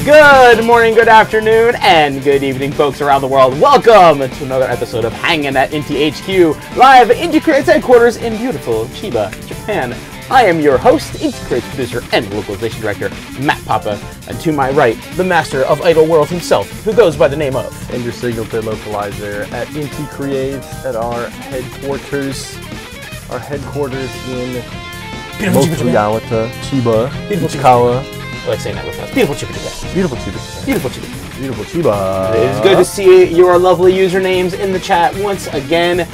Good morning, good afternoon, and good evening, folks around the world. Welcome to another episode of Hangin at Inti HQ, live at Inti Creates headquarters in beautiful Chiba, Japan. I am your host, Inti Creates producer and localization director, Matt Papa, and to my right, the master of Idle World himself, who goes by the name of and your Singleton localizer at Inti Creates at our headquarters in Motoyawata, Chiba, Ichikawa. I like saying that with us. Beautiful Chiba Japan. Beautiful Chiba. Beautiful Chiba. Beautiful Chiba. It is good to see your lovely usernames in the chat once again.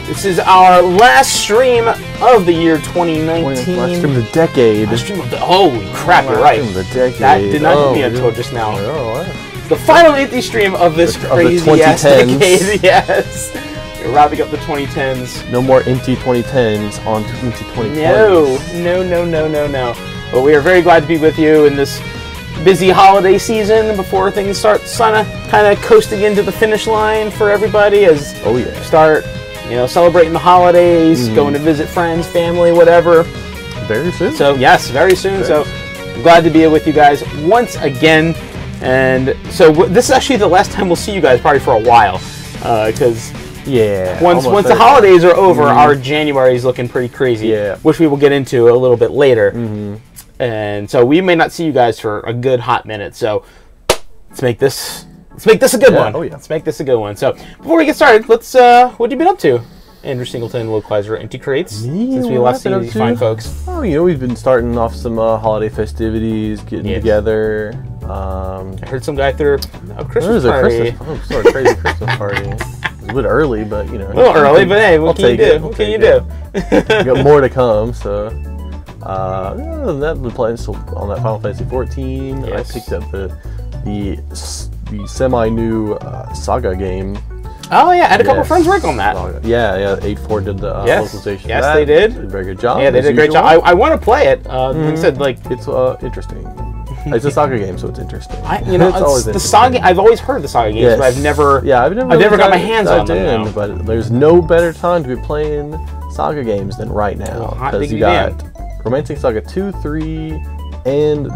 This is our last stream of the year 2019. Last stream of the decade. Holy crap, you're right. Stream of the decade. That did not hit me until just now. Oh, the final Inti stream of this crazy-ass decade. Yes. We're wrapping up the 2010s. No more Inti 2010s on Inti 2020s. No. But we are very glad to be with you in this busy holiday season before things start kind of coasting into the finish line for everybody as start, celebrating the holidays, going to visit friends, family, whatever. Very soon. So yes, very soon. So I'm glad to be with you guys once again. And so this is actually the last time we'll see you guys probably for a while, because once the holidays are over, our January is looking pretty crazy, which we will get into a little bit later. And so we may not see you guys for a good hot minute. So let's make this a good one. Let's make this a good one. So before we get started, let's what have you been up to? Andrew Singleton, localizer, Inti Creates, since we last seen these fine folks. Oh, we've been starting off some holiday festivities, getting together. I heard some guy threw a Christmas party. Crazy Christmas party. It was a bit early, but A little early, but hey, what can you do? What can you do? We got more to come, so. Other than that, we're playing on that Final Fantasy 14. Yes. I picked up the semi-new Saga game. Oh yeah, I had a couple friends work on that. Yeah, 8-4 did the localization. Yes, they did. Did a very good job. Yeah, they did a great job. I want to play it. Like I said, it's interesting. It's a Saga game, so it's interesting. It's the Saga. I've always heard the Saga games, but I've never got my hands on them. But there's no better time to be playing Saga games than right now, because you got Romancing Saga 2, 3, and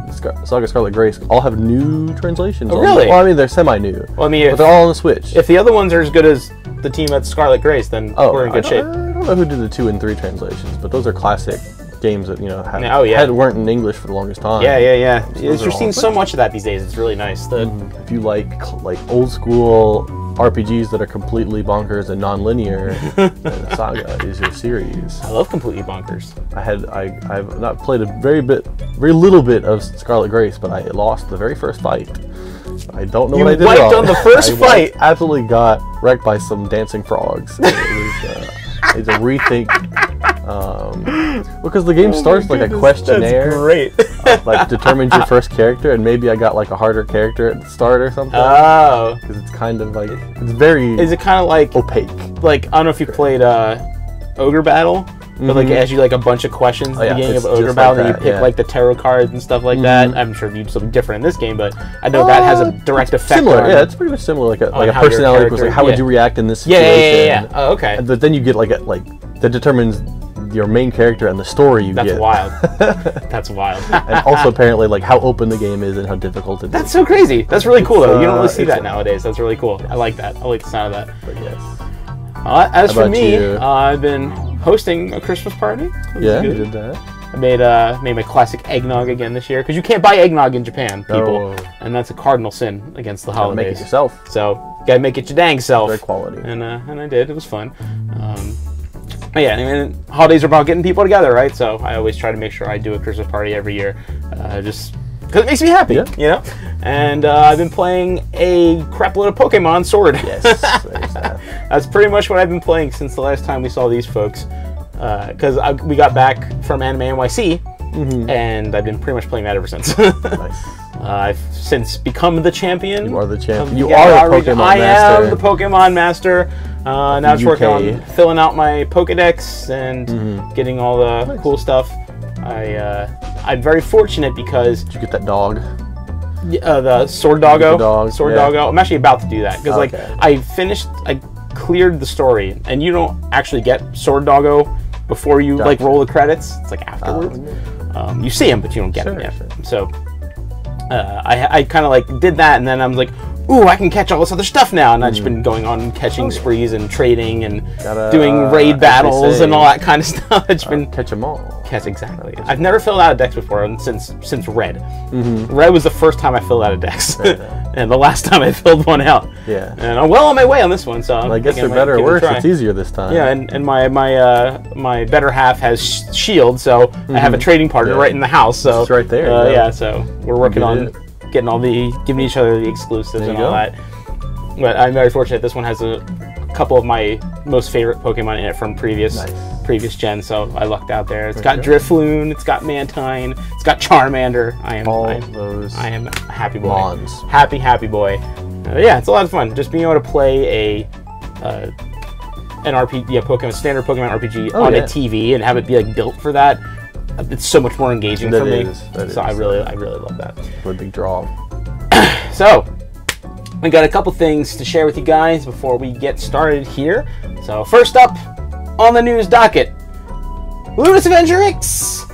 Saga Scarlet Grace all have new translations. Oh, really? Well, I mean, they're semi-new. Well, I mean, but they're all on the Switch. If the other ones are as good as the team at Scarlet Grace, then we're in good shape. I don't know who did the 2 and 3 translations, but those are classic games that weren't in English for the longest time. Yeah. You're seeing so much of that these days. It's really nice. If you like old school RPGs that are completely bonkers and non-linear, then Saga is your series. I love completely bonkers. I've not played a very little bit of Scarlet Grace, but I lost the very first fight. I don't know what I did wrong. You wiped on the first fight. I absolutely got wrecked by some dancing frogs. It's a rethink. Because the game starts like a questionnaire. That's great. Determines your first character, and maybe I got a harder character at the start or something. Oh. Because it's kind of it's very. Is it kind of like opaque? I don't know if you played Ogre Battle, but it asks you a bunch of questions at the beginning of Ogre Battle, and you pick the tarot cards and stuff like that. I'm sure you do something different in this game, but I know that has a direct effect. Similar, it's pretty much similar. Like a personality was how would you react in this situation? Yeah. Oh, okay. But then you get that determines your main character and the story you get. That's wild. That's wild. And also apparently how open the game is and how difficult it is. That's so crazy. That's really cool though. You don't really see that nowadays. That's really cool. I like that. I like the sound of that. But yes. As for me, I've been hosting a Christmas party. Yeah, you did that. I made my classic eggnog again this year, because you can't buy eggnog in Japan, people, and that's a cardinal sin against the holidays. Make it yourself. So gotta make it your dang self. Very quality. And I did. It was fun. Holidays are about getting people together, right? So I always try to make sure I do a Christmas party every year, just because it makes me happy, And I've been playing a crap load of Pokemon Sword. Yes, that's pretty much what I've been playing since the last time we saw these folks. Because we got back from Anime NYC, and I've been pretty much playing that ever since. Nice. I've since become the champion. You are the champion. You are the Pokemon master. I am the Pokemon master. Now it's working on filling out my Pokedex and getting all the cool stuff. I'm very fortunate because... Did you get that dog? The Sword Doggo. Doggo. I'm actually about to do that because I cleared the story, and you don't actually get Sword Doggo before you roll the credits. It's afterwards. You see him, but you don't get him yet. So I kind of like did that, and then I was like, ooh, I can catch all this other stuff now, and I've just been going on catching sprees and trading and doing raid battles and all that kind of stuff. It's been catch them all. Yes, exactly. I've never filled out a dex before since Red. Red was the first time I filled out a dex, and the last time I filled one out. Yeah. And I'm well on my way on this one, so well, I guess they're better or worse. It's easier this time. Yeah, and my better half has shield, so I have a trading partner right in the house. So it's right there. Yeah, so we're working on getting giving each other the exclusives and all that. But I'm very fortunate. This one has a couple of my most favorite Pokemon in it from previous gens, so I lucked out there. It's got Drifloon, it's got Mantine, it's got Charmander. I am a happy boy. Mons. Happy boy. Yeah, it's a lot of fun. Just being able to play an RPG, standard Pokemon RPG on a TV and have it be like built for that. It's so much more engaging for me. So I really love that. What a big draw. So we got a couple things to share with you guys before we get started here. So first up on the news docket, Luminous Avenger X,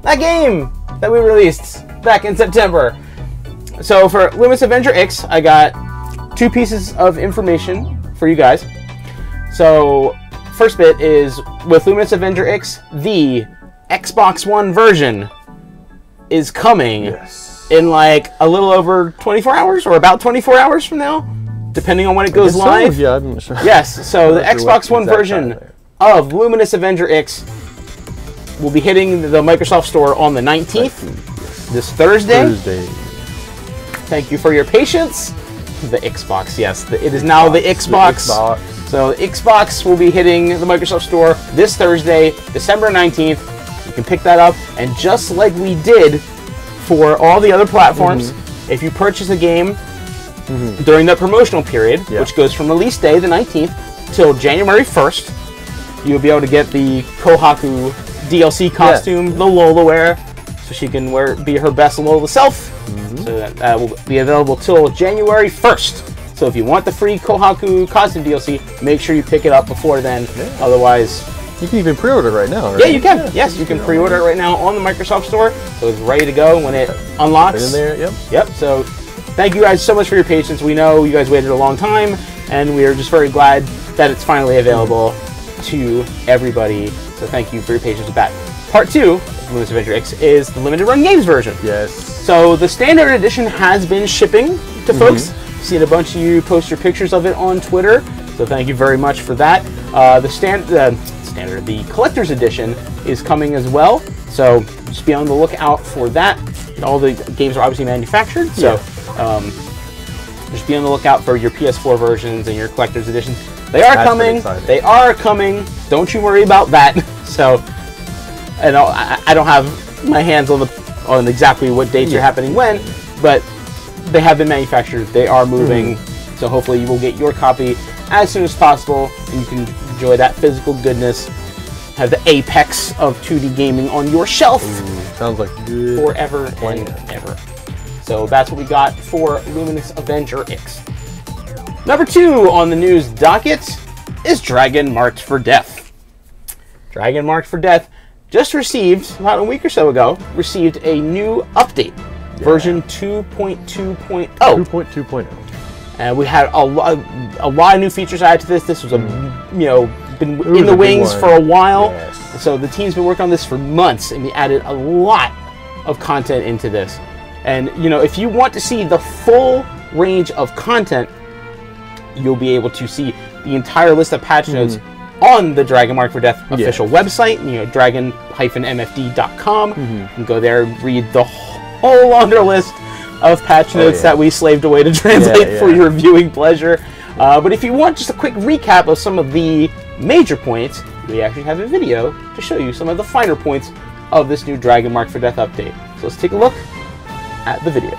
that game that we released back in September. So for Luminous Avenger X, I got 2 pieces of information for you guys. So first bit is with Luminous Avenger X, the Xbox One version is coming in like a little over 24 hours or about 24 hours from now, depending on when it goes live. Yeah, I'm not sure. Yes, so the Xbox One version of Luminous Avenger X will be hitting the Microsoft Store on the 19th, this Thursday. Thank you for your patience. The Xbox, yes, it is now the Xbox. So the Xbox will be hitting the Microsoft Store this Thursday, December 19th. You can pick that up, and just like we did for all the other platforms, if you purchase a game during that promotional period, which goes from release day, the 19th, till January 1st, you'll be able to get the Kohaku DLC costume, the Lola wear, so she can be her best Lola self. So that will be available till January 1st. So if you want the free Kohaku costume DLC, make sure you pick it up before then. Otherwise, you can even pre-order right now, right? Yeah, you can. Yes, you can pre-order it right now on the Microsoft Store. So it's ready to go when it unlocks. Right in there, Yep. So thank you guys so much for your patience. We know you guys waited a long time, and we are just very glad that it's finally available to everybody. So thank you for your patience with that. Part 2 of Luminous Avenger X is the limited run games version. Yes. So the standard edition has been shipping to folks. Seen a bunch of you post your pictures of it on Twitter. So thank you very much for that. The collector's edition is coming as well, so just be on the lookout for that. All the games are obviously manufactured, so just be on the lookout for your PS4 versions and your collector's editions. They are coming. They are coming. Don't you worry about that. So, and I don't have my hands on exactly what dates are happening when, but they have been manufactured. They are moving, so hopefully you will get your copy as soon as possible, and you can enjoy that physical goodness, have the apex of 2D gaming on your shelf. Sounds like good forever and ever. So that's what we got for Luminous Avenger X. Number 2 on the news docket is Dragon Marked for Death. Dragon Marked for Death just received, about a week or so ago, received a new update, version 2.2.0. 2.2.0. And we had a lot of new features added to this. This was been in the wings for a while. So the team's been working on this for months, and we added a lot of content into this. And if you want to see the full range of content, you'll be able to see the entire list of patch notes on the Dragon Marked for Death official website, dragon-mfd.com. You can go there and read the whole laundry list of patch notes that we slaved away to translate for your viewing pleasure. But if you want just a quick recap of some of the major points, we actually have a video to show you some of the finer points of this new Dragon Marked for Death update. So let's take a look at the video.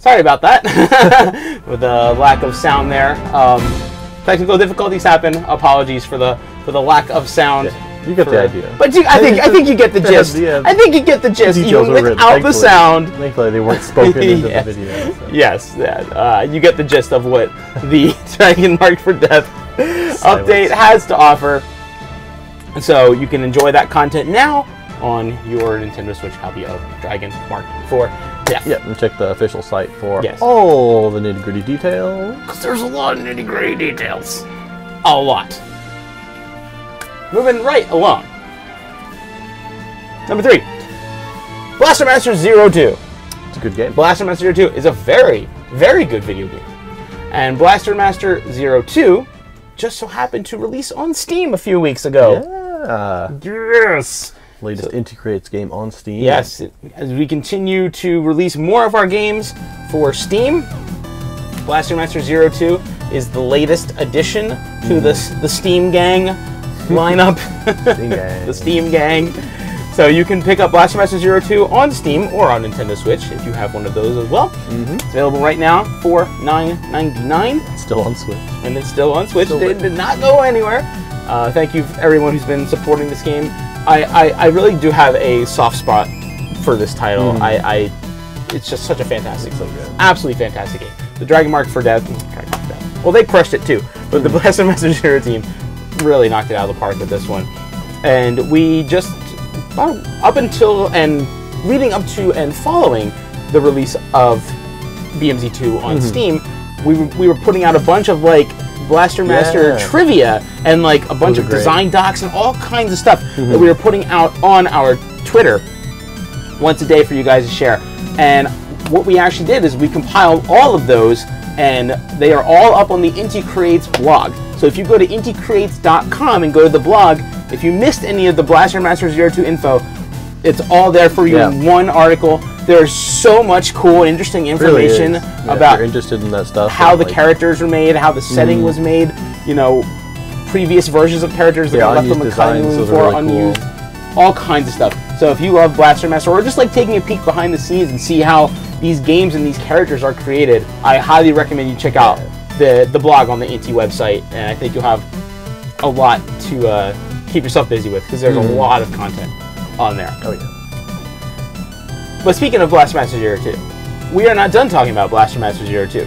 Sorry about that. With the lack of sound there. Technical difficulties happen. Apologies for the lack of sound. Yeah, you get the idea. But I think you get the gist. I think you get the gist, even without the sound. Thankfully, they weren't spoken into the video. So. Yes, you get the gist of what the Dragon Marked for Death update has to offer. So you can enjoy that content now on your Nintendo Switch copy of Dragon Marked for Death. Yeah, and check the official site for all the nitty-gritty details. Because there's a lot of nitty-gritty details. A lot. Moving right along. Number 3. Blaster Master 02. It's a good game. Blaster Master 02 is a very, very good video game. And Blaster Master 02 just so happened to release on Steam a few weeks ago. Yeah. Yes. Latest Inti Creates game on Steam. Yes. As we continue to release more of our games for Steam, Blaster Master 02 is the latest addition to the Steam Gang lineup. Steam Gang. The Steam Gang. So you can pick up Blaster Master 02 on Steam or on Nintendo Switch if you have one of those as well. It's available right now for $9.99. It's still on Switch. And it's still on Switch. It did not go anywhere. Thank you everyone who's been supporting this game. I really do have a soft spot for this title. It's just such a fantastic, absolutely fantastic game. The Dragon Marked for Death. Well, they crushed it too, but the Blaster Master 0 team really knocked it out of the park with this one. And we just, up until and leading up to and following the release of BMZ2 on Steam, we were putting out a bunch of like Blaster Master trivia and like a bunch of design docs and all kinds of stuff that we were putting out on our Twitter once a day for you guys to share. And what we actually did is we compiled all of those, and they are all up on the Inti Creates blog. So if you go to inticreates.com and go to the blog, if you missed any of the Blaster Master 02 info, it's all there for you in one article. There's so much cool and interesting information about if you're interested in that stuff, how the characters were made, how the setting was made, you know, previous versions of characters that were left on the cutting room floor, unused, all kinds of stuff. So if you love Blaster Master, or just like taking a peek behind the scenes and see how these games and these characters are created, I highly recommend you check out the blog on the Inti website, and I think you'll have a lot to keep yourself busy with, because there's a lot of content on there. Oh yeah. But speaking of Blaster Master 02, we are not done talking about Blaster Master 02,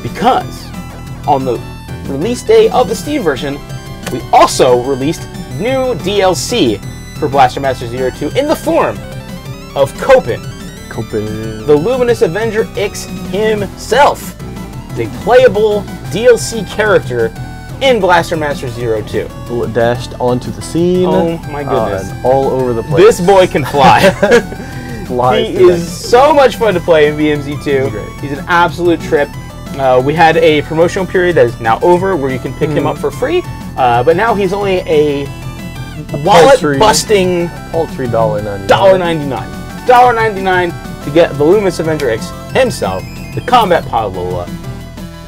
because on the release day of the Steam version, we also released new DLC for Blaster Master 02 in the form of Copen, the Luminous Avenger X himself, the playable DLC character in Blaster Master 02. Dashed onto the scene. Oh my goodness. And all over the place. This boy can fly. He is so much fun to play in BMZ2. He's an absolute trip. We had a promotional period that is now over where you can pick him up for free, but now he's only a wallet-busting paltry $1.99. $1.99 to get the Luminous Avenger X himself, the Combat Pod Lola,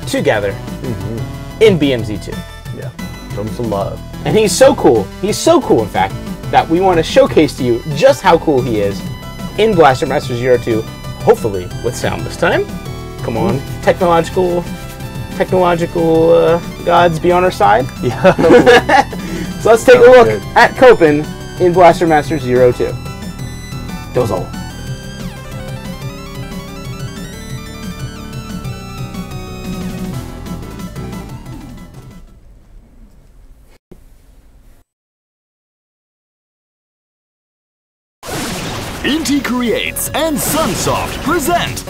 together in BMZ2. Yeah, show him some love. And he's so cool. He's so cool, in fact, that we want to showcase to you just how cool he is in Blaster Master 02, hopefully with sound this time. Come on, technological gods be on our side. Yeah. So let's take a look at Copen in Blaster Master 02. Dozo. Inti Creates and Sunsoft present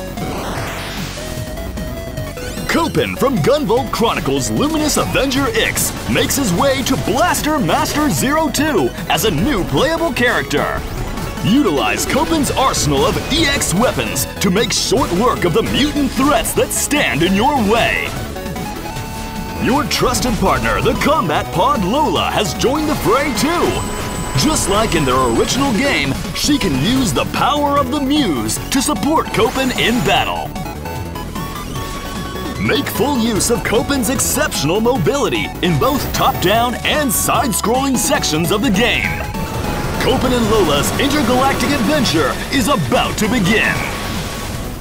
Copen from Gunvolt Chronicles Luminous Avenger X makes his way to Blaster Master 02 as a new playable character. Utilize Copen's arsenal of EX weapons to make short work of the mutant threats that stand in your way. Your trusted partner, the Combat Pod Lola, has joined the fray too. Just like in their original game, she can use the power of the Muse to support Copen in battle. Make full use of Copen's exceptional mobility in both top-down and side-scrolling sections of the game. Copen and Lola's intergalactic adventure is about to begin.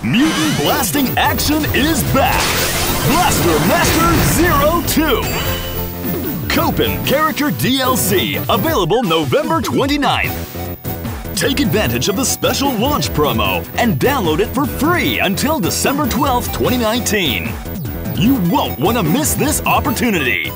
Mutant blasting action is back! Blaster Master 02! Copen Character DLC, available November 29th. Take advantage of the special launch promo and download it for free until December 12th, 2019. You won't want to miss this opportunity.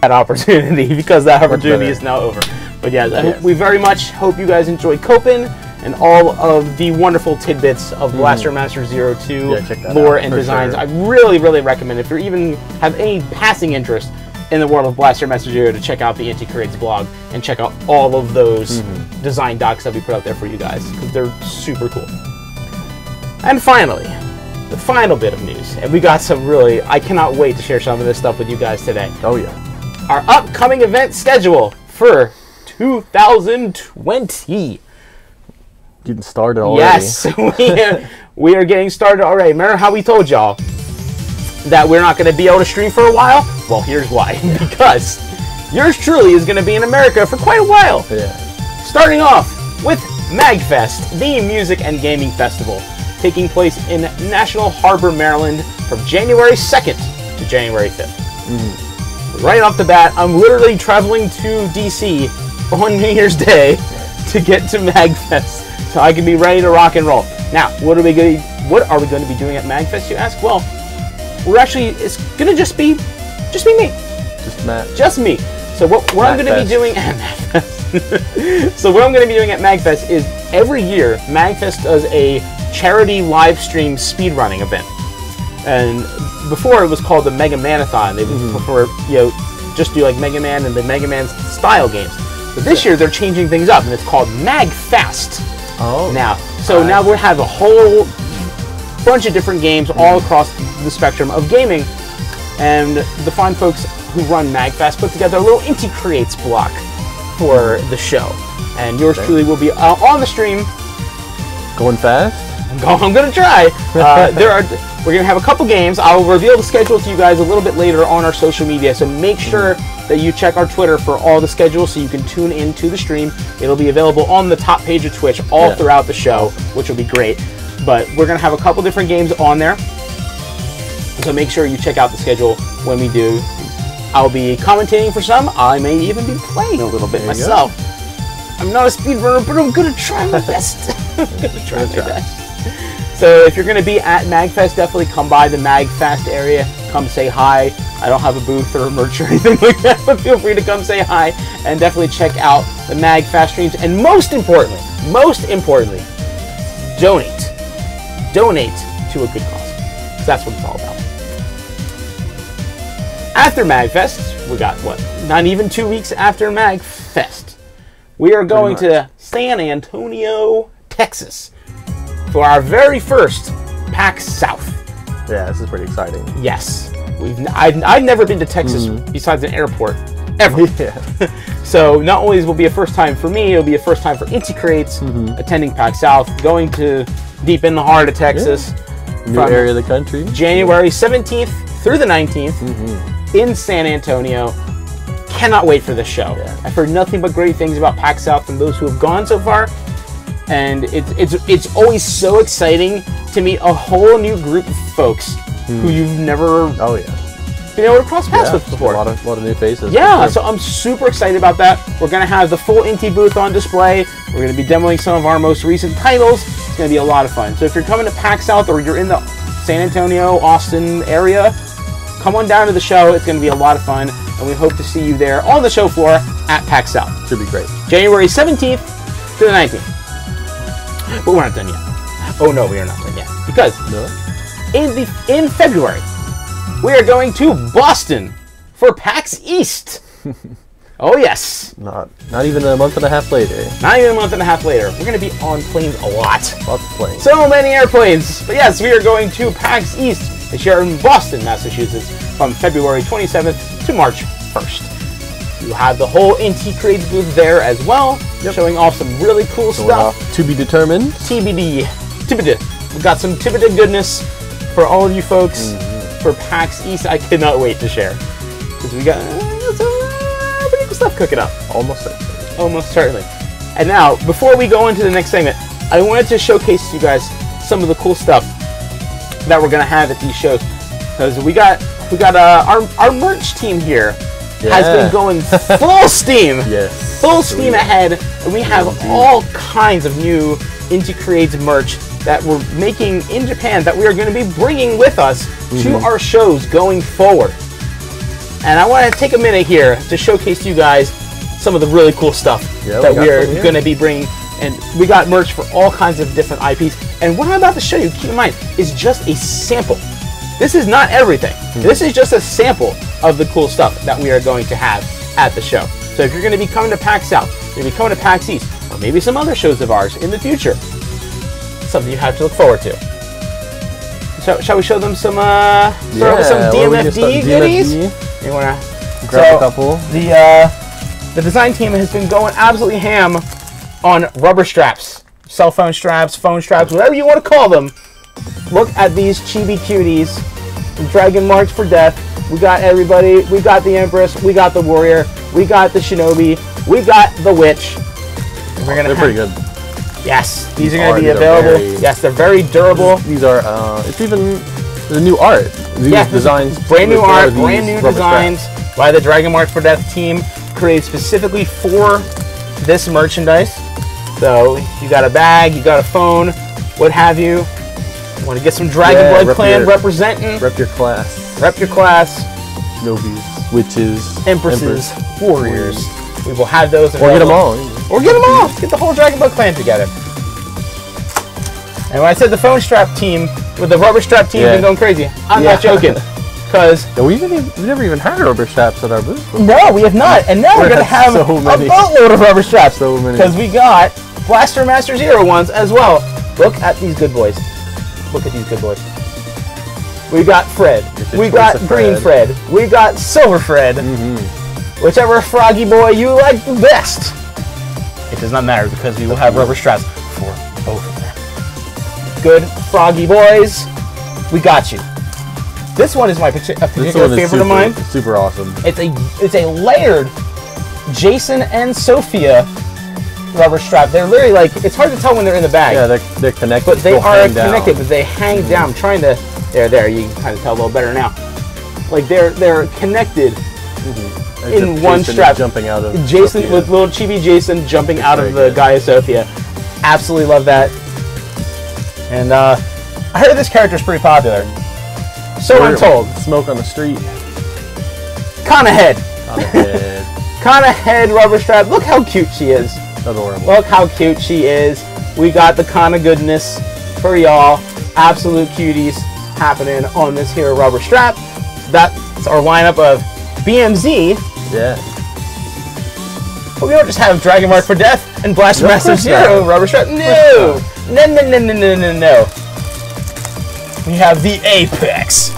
That opportunity, because that opportunity is now over. But yeah, we very much hope you guys enjoyed Copen and all of the wonderful tidbits of Blaster Master 02 lore and designs. Sure. I really, really recommend, if you even have any passing interest in the world of Blaster Master 0, to check out the Inti Creates blog and check out all of those design docs that we put out there for you guys, because they're super cool. And finally, the final bit of news, and we got some really, I cannot wait to share some of this stuff with you guys today. Oh yeah. Our upcoming event schedule for 2020. Getting started already. Yes, we are getting started already. Remember how we told y'all that we're not going to be able to stream for a while? Well, here's why. Because yours truly is going to be in America for quite a while. Yeah. Starting off with MagFest, the music and gaming festival, taking place in National Harbor, Maryland from January 2nd to January 5th. Right off the bat, I'm literally traveling to DC on New Year's Day to get to MagFest, so I can be ready to rock and roll. Now, what are we going to be doing at MagFest, you ask? Well, it's going to just be me. Just Matt. Just me. So what I'm going to be doing at MagFest, so what I'm going to be doing at MagFest is every year MagFest does a charity live stream speedrunning event. And before it was called the Mega Man-a-thon. They would prefer, just do like Mega Man and the Mega Man style games. But this year they're changing things up, and it's called MagFest. Oh. Now, so now we have a whole bunch of different games all across the spectrum of gaming, and the fine folks who run MagFest put together a little Inti Creates block for the show, and yours truly will be on the stream. Going fast? I'm gonna try. We're gonna have a couple games. I'll reveal the schedule to you guys a little bit later on our social media, so make sure that you check our Twitter for all the schedules so you can tune in to the stream. It'll be available on the top page of Twitch all throughout the show, which will be great. But we're gonna have a couple different games on there, so make sure you check out the schedule when we do. I'll be commentating for some. I may even be playing a little bit myself. I'm not a speedrunner, but I'm gonna try my best. I'm gonna try my best. So if you're going to be at MagFest, definitely come by the MagFest area. Come say hi. I don't have a booth or merch or anything like that, but feel free to come say hi and definitely check out the MagFest streams. And most importantly, donate. Donate to a good cause. That's what it's all about. After MagFest, we got, not even 2 weeks after MagFest, we are going to San Antonio, Texas, for our very first PAX South. Yeah, this is pretty exciting. Yes. I've never been to Texas besides an airport, ever. So not only will it be a first time for me, it'll be a first time for Inti Creates, attending PAX South, going to deep in the heart of Texas. New area of the country. January 17th through the 19th in San Antonio. Cannot wait for this show. Yeah. I've heard nothing but great things about PAX South from those who have gone so far. And it's always so exciting to meet a whole new group of folks who you've never been able to cross paths with before. A lot of new faces. Yeah, so I'm super excited about that. We're going to have the full Inti booth on display. We're going to be demoing some of our most recent titles. It's going to be a lot of fun. So if you're coming to PAX South or you're in the San Antonio, Austin area, come on down to the show. It's going to be a lot of fun. And we hope to see you there on the show floor at PAX South. Should be great. January 17th to the 19th. But we're not done yet. Oh no, we are not done yet. Because in February, we are going to Boston for PAX East. Oh yes. Not even a month and a half later. Not even a month and a half later. We're going to be on planes a lot. Lots of planes. So many airplanes. But yes, we are going to PAX East this year in Boston, Massachusetts from February 27th to March 1st. You have the whole Inti Creates booth there as well, showing off some really cool stuff. To be determined. TBD. We've got some TBD goodness for all of you folks for PAX East. I cannot wait to share. Because we got some pretty cool stuff cooking up. Almost certainly. Almost certainly. And now, before we go into the next segment, I wanted to showcase to you guys some of the cool stuff that we're gonna have at these shows, because we got our merch team here has been going full steam, full steam ahead, and we have all kinds of new Inti Creates merch that we're making in Japan that we are going to be bringing with us to our shows going forward. And I want to take a minute here to showcase to you guys some of the really cool stuff that we are going to be bringing. And we got merch for all kinds of different IPs. And what I'm about to show you, keep in mind, is just a sample. This is not everything. This is just a sample of the cool stuff that we are going to have at the show. So if you're going to be coming to PAX South, you're going to be coming to PAX East, or maybe some other shows of ours in the future, something you have to look forward to. Shall we show them some, start with some DMFD goodies? You want to grab a couple? The design team has been going absolutely ham on rubber straps, cell phone straps, phone straps, whatever you want to call them. Look at these chibi cuties. Dragon Marks for Death. We got everybody. We got the Empress. We got the Warrior. We got the Shinobi. We got the Witch. They're pretty good. Yes, these are going to be available. Yes, they're very durable. These are, it's even the new art. These designs. Brand new art, brand new designs by the Dragon Marks for Death team, created specifically for this merchandise. So, you got a bag, you got a phone, what have you. Want to get some Dragon Blood Clan representing? Rep your class. Rep your class. Shinobis, Witches, Empresses, Warriors. We will have those. Or get them all. Or get them all. Get the whole Dragon Blood Clan together. And when I said the phone strap team, with the rubber strap team, been going crazy. I'm not joking. Because we never even had rubber straps at our booth. No, we have not. And now we're going to have a boatload of rubber straps. So many. Because we got Blaster Master Zero ones as well. Look at these good boys. Look at these good boys. We got Fred. We got Green Fred. We got Silver Fred. Whichever froggy boy you like the best. It does not matter because we will have rubber straps for both of them. Good froggy boys. We got you. This one is my particular favorite of mine. Super awesome. It's a layered Jason and Sophia rubber strap. They're literally like, it's hard to tell when they're in the bag. Yeah, they're connected. But they are connected, but they hang down. I'm trying to, there, you can kind of tell a little better now. Like they're connected in one strap. Jumping out of Jason Sophia. with little chibi Jason jumping out of the Gaia Sophia. Absolutely love that. And I heard this character is pretty popular. So I'm told. Smoke on the street. Kana Head. Kana Head. Kana Head rubber strap. Look how cute she is. Adorable. Look how cute she is. We got the Kana goodness for y'all. Absolute cuties happening on this here rubber strap. That's our lineup of BMZ. Yeah. But we don't just have Dragon Mark for Death and Blaster Master Zero rubber strap. No. No. We have the apex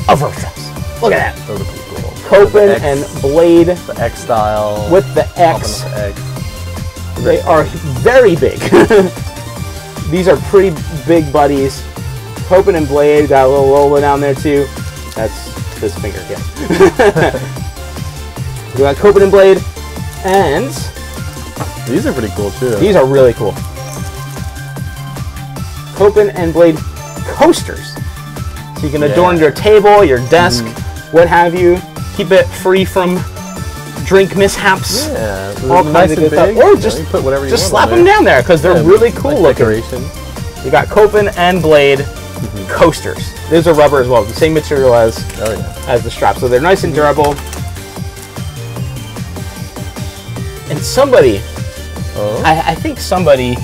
of rubber straps. Look at that. Those are pretty cool. Copen and Blade. The X style. With the X. The They are very big. These are pretty big buddies. Copen and Blade got a little Lola down there too. That's this finger, yeah. We got Copen and Blade, and these are pretty cool too. These are really cool. Copen and Blade coasters. So you can adorn your table, your desk, what have you. Keep it free from drink mishaps. Yeah, all kinds of good stuff. Or just put whatever you just want slap them down there because they're really cool looking. Decoration. You got Copen and Blade coasters. Those are rubber as well, the same material as the strap, so they're nice and durable. And somebody, I think somebody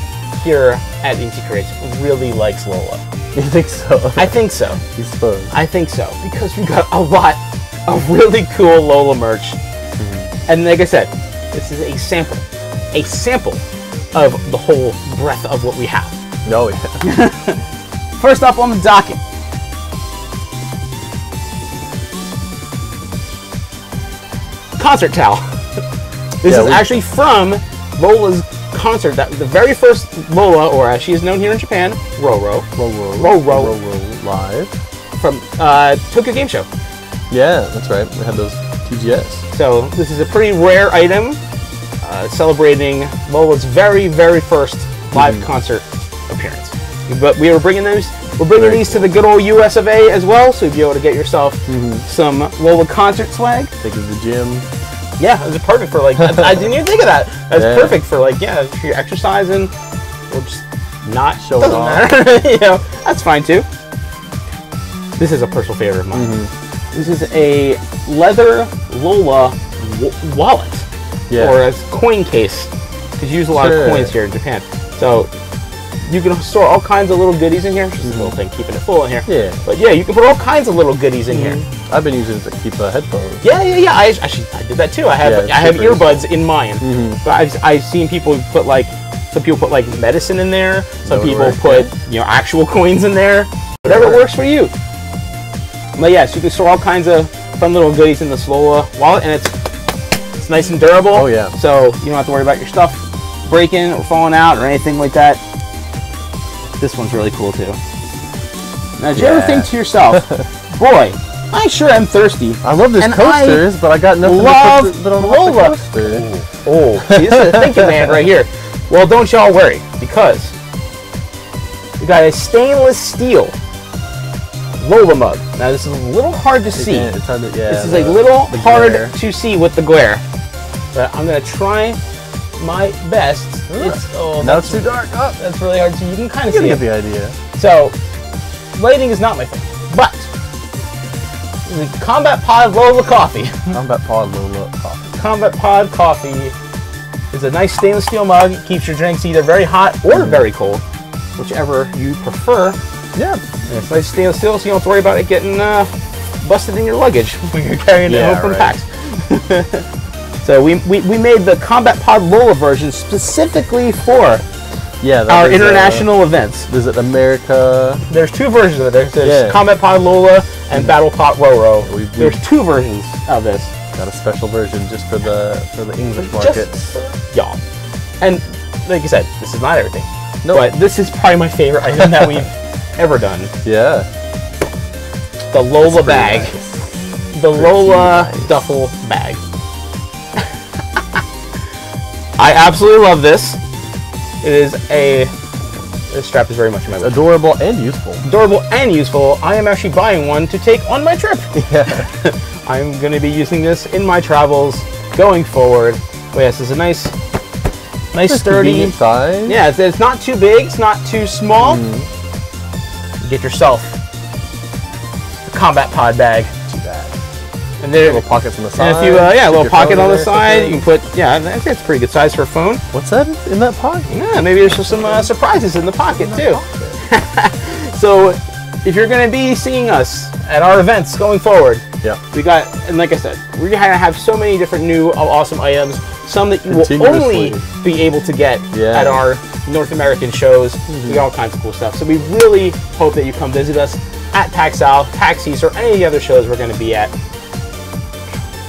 here at Inti Creates really likes Lola. You think so? I think so. You suppose? I think so because we got a lot of really cool Lola merch. And like I said, this is a sample of the whole breadth of what we have. Oh yeah. First up on the docket, concert towel. This is actually from Lola's concert. That the very first Lola, or as she is known here in Japan, Roro live from Tokyo Game Show. Yeah, that's right. We had those TGS. So this is a pretty rare item. celebrating Lola's very, very first live concert appearance. But we were bringing those. We're bringing these to the good old US of A as well, so you'll be able to get yourself some Lola concert swag. Take it to the gym. Yeah, it was perfect for like. I didn't even think of that. That's perfect for like, yeah, if you're exercising or just not showing off. Matter. You know, that's fine too. This is a personal favorite of mine. This is a leather Lola wallet, or a coin case, because you use a lot of coins here in Japan. So you can store all kinds of little goodies in here. Just a little thing keeping it full in here. Yeah. But yeah, you can put all kinds of little goodies in here. I've been using it to keep headphones. Yeah. I did that too. I have earbuds in mine. But I've seen people put like, some people put like medicine in there. Some people put actual coins in there. Whatever works for you. But yeah, so you can store all kinds of fun little goodies in this Lola wallet, and it's nice and durable. Oh yeah. So you don't have to worry about your stuff breaking or falling out or anything like that. This one's really cool too. Now, did you ever think to yourself, boy, I sure am thirsty. I love this coasters, but I got nothing to put on the coaster. See, this is a thinking man right here. Well, don't y'all worry, because we got a stainless steel Lola mug. Now, this is a little hard to see. It's hard to, this is a little hard to see with the glare, but I'm gonna try my best. Now it's too dark. Oh, that's really hard to see. You can kind of see get the idea. So, lighting is not my thing, but the Combat Pod Lola Coffee. Combat Pod Lola Coffee. Combat Pod Coffee is a nice stainless steel mug. It keeps your drinks either very hot or very cold, whichever you prefer. Yeah. And it's nice stainless steel, so you don't have to worry about it getting busted in your luggage when you're carrying it home from PAX. So we made the Combat Pod Lola version specifically for our international events. Visit America. There's two versions of it. There's Combat Pod Lola and Battle Pot Roro. There's two versions of this. Got a special version just for the English markets. Y'all. And like I said, this is not everything. No, but this is probably my favorite item that we've ever done. Yeah. The Lola bag. Nice. The Lola duffel bag. I absolutely love this. It is this strap is very much in my way. Adorable and useful. Adorable and useful. I am actually buying one to take on my trip. Yeah. I'm going to be using this in my travels going forward. But yes, it's a nice sturdy size. Yeah, it's not too big. It's not too small. Get yourself a Combat Pod bag. Too bad. And there, little pockets on the side. And if you, a little pocket on the side. You can put, I think it's a pretty good size for a phone. What's that in that pocket? Yeah, maybe there's some surprises in the pocket too. So, if you're going to be seeing us at our events going forward, we got, and like I said, we're going to have so many different new awesome items. Some that you will only be able to get at our North American shows. We got all kinds of cool stuff. So we really hope that you come visit us at PAX South, PAX East, or any of the other shows we're going to be at,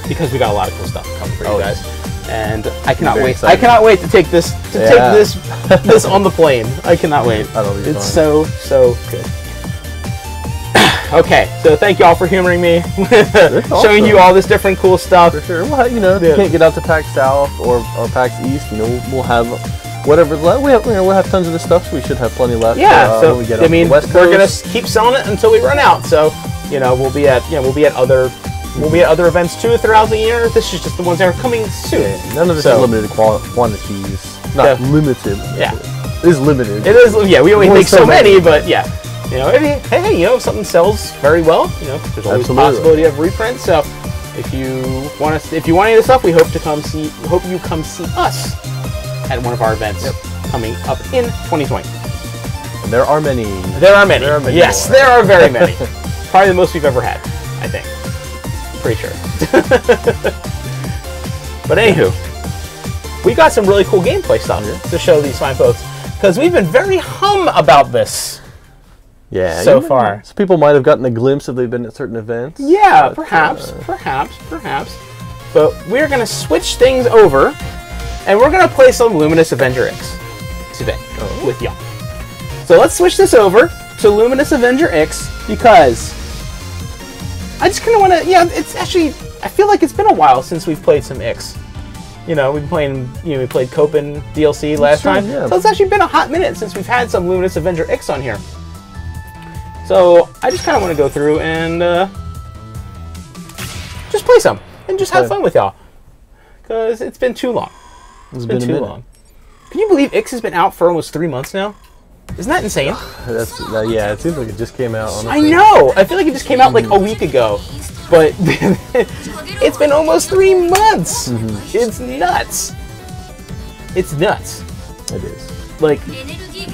because we got a lot of cool stuff coming for you guys. And I cannot wait. Excited. I cannot wait to take this this on the plane. I cannot wait. It's so good. Okay, so thank you all for humoring me, showing you all this different cool stuff. For sure. Well, if you can't get out to PAX South or PAX East, we'll have whatever's left. We'll have tons of this stuff, so we should have plenty left. Yeah. So we get on the West Coast. We're gonna keep selling it until we run out. So we'll be at other events too throughout the year. This is just the ones that are coming soon. Yeah, none of this is limited quantities. Not limited. Yeah. It is limited. It is. Yeah. We only make so many, but yeah. If something sells very well, there's always a possibility of reprint. So, if you want any of this stuff, we hope you come see us at one of our events coming up in 2020. And there are many. There are many. Yes, there are very many. Probably the most we've ever had, I think. Pretty sure. But anywho, we got some really cool gameplay stuff to show these fine folks, because we've been very hum about this. Yeah, so far. So people might have gotten a glimpse if they've been at certain events. Yeah, perhaps. But we're going to switch things over, and we're going to play some Luminous Avenger X today with y'all. So let's switch this over to Luminous Avenger X, because I just kind of want to, it's actually, I feel like it's been a while since we've played some X You know, we've been playing, we played Copen DLC last time. Yeah. So it's actually been a hot minute since we've had some Luminous Avenger X on here. So I just kind of want to go through and just play some and just have fun with y'all. Because it's been too long. It's been too long. Can you believe X has been out for almost 3 months now? Isn't that insane? Yeah, it seems like it just came out. Honestly. I know! I feel like it just came out like a week ago. But it's been almost 3 months! It's nuts! It's nuts. It is. Like,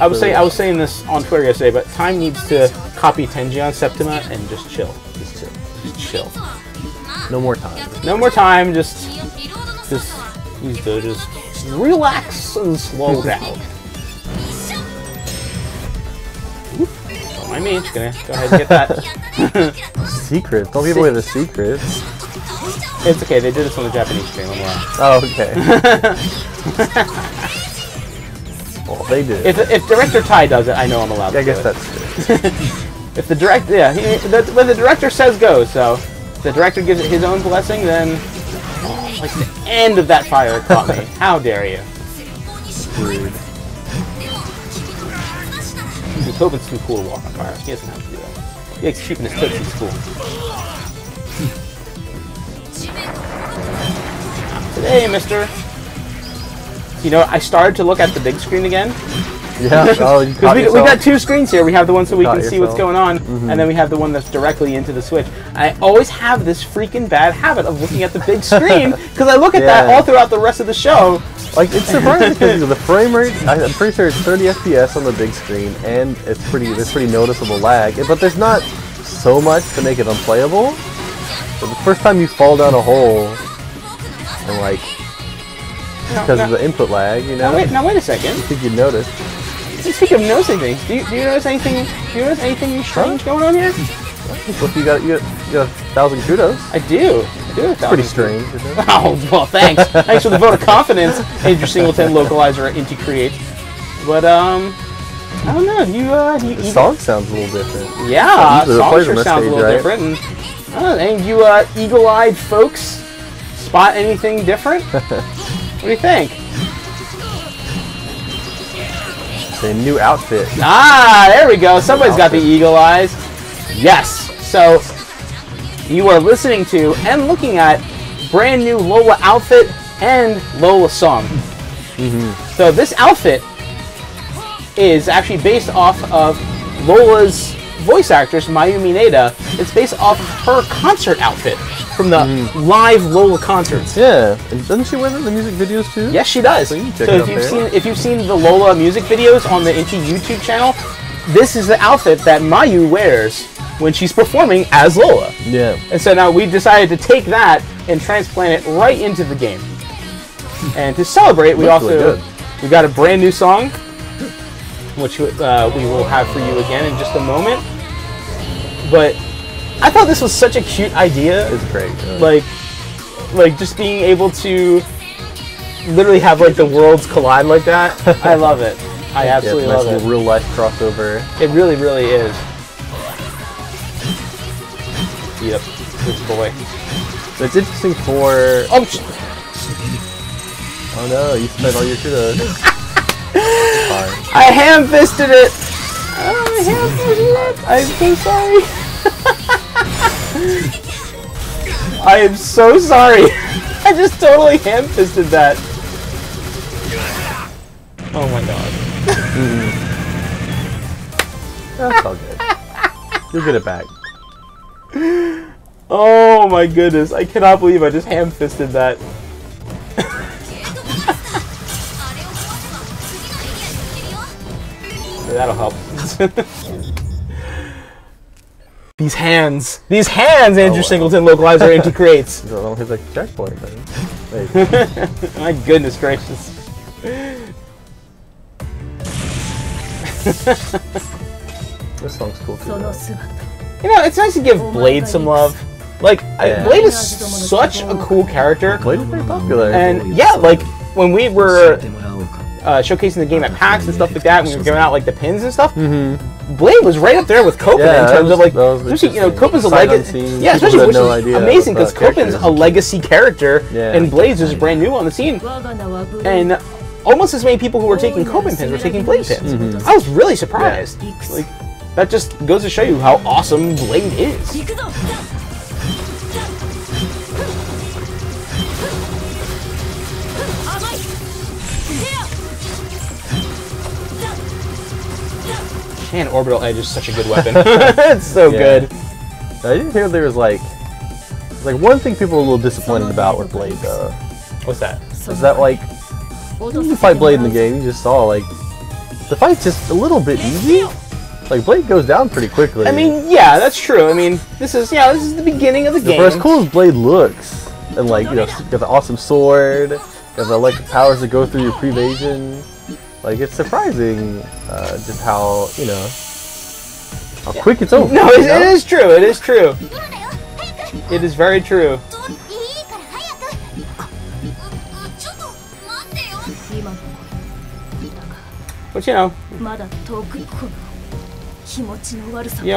I was saying this on Twitter yesterday, but Time needs to copy Tenji on Septima and just chill. Just chill. No more time. No more time, just needs to just relax and slow down. Don't mind me, just gonna go ahead and get that. Secrets. Don't give away the secrets. It's okay, they did this on the Japanese stream. Oh, okay. Well, they did. If Director Tai does it, I know I'm allowed to do it. I guess that's true. If the when the director says go, so if the director gives it his own blessing, then like the end of that fire caught me. How dare you? Rude. Copen's too cool to walk on fire. He doesn't have to do that. He likes keeping his tootsie cool. Not today, mister. You know, I started to look at the big screen again. Yeah, oh, you caught yourself? We got two screens here. We have the one so we can see what's yourself. going on, and then we have the one that's directly into the Switch. I always have this freaking bad habit of looking at the big screen, because I look at that all throughout the rest of the show. Like, it's surprising because the frame rate, I'm pretty sure it's 30 FPS on the big screen, and there's pretty noticeable lag, but there's not so much to make it unplayable. So the first time you fall down a hole, and like, because of the input lag, you know? Now wait a second. I think you'd notice. Speaking of noticing things, do you notice anything? Do you notice anything strange going on here? Well, you got 1,000 kudos. I do. It's pretty strange, isn't it? Oh well, thanks. Thanks for the vote of confidence, Andrew Singleton, localizer at Inti Creates. But I don't know. The song sounds a little different. Yeah, the song sure sounds stage, a little different. And you eagle-eyed folks spot anything different? What do you think? It's a new outfit. Ah, there we go. Somebody's got the eagle eyes. Yes. So you are listening to and looking at brand new Lola outfit and Lola song. So this outfit is actually based off of Lola's voice actress, Mayumi Neda. It's based off her concert outfit from the live Lola concerts. Yeah, and doesn't she wear the music videos too? Yes, she does. So if you've seen the Lola music videos on the Inti YouTube channel, this is the outfit that Mayu wears when she's performing as Lola. Yeah. And so now we decided to take that and transplant it right into the game. And to celebrate, we got a brand new song, which we will have for you again in just a moment. But I thought this was such a cute idea. It's great. Like just being able to literally have like the worlds collide like that. I love it. I absolutely love it. Real life crossover. It really, really is. Yep, this boy. It's interesting for. Oh no! You spent all your kudos. I ham-fisted it. I ham-fisted it. I'm so sorry. I am so sorry. I just totally ham-fisted that. Oh my god. That's all good. You'll get it back. Oh my goodness. I cannot believe I just ham-fisted that. That'll help. These hands, Andrew Singleton, localizer, Inti Creates. He's like checkpoint, man. My goodness gracious. This song's cool too. You know, it's nice to give Blade some love. Like, Blade is such a cool character. Blade is very popular. And yeah, like when we were showcasing the game at PAX and stuff like that, when we were giving out like the pins and stuff, Blade was right up there with Copen in terms of like, especially, you know, Copen's a legacy. Yeah, especially which is amazing because Copen's a legacy character, and Blade's is brand new on the scene, and almost as many people who were taking Copen pins were taking Blade pins. I was really surprised. Like, that just goes to show you how awesome Blade is. Man, Orbital Edge is such a good weapon. It's so good. I didn't hear there was like one thing people are a little disappointed about with Blade though. What's that? Is that like you fight Blade in the game, you just saw like the fight's just a little bit easy. Like Blade goes down pretty quickly. I mean, yeah, that's true. I mean, this is the beginning of the game. For as cool as Blade looks, and like, you know, you got the awesome sword, you have the electric powers that go through your pre-evasion. Like, it's surprising just how, you know, how quick it's over. No, it is true. It is true. It is very true. But you know,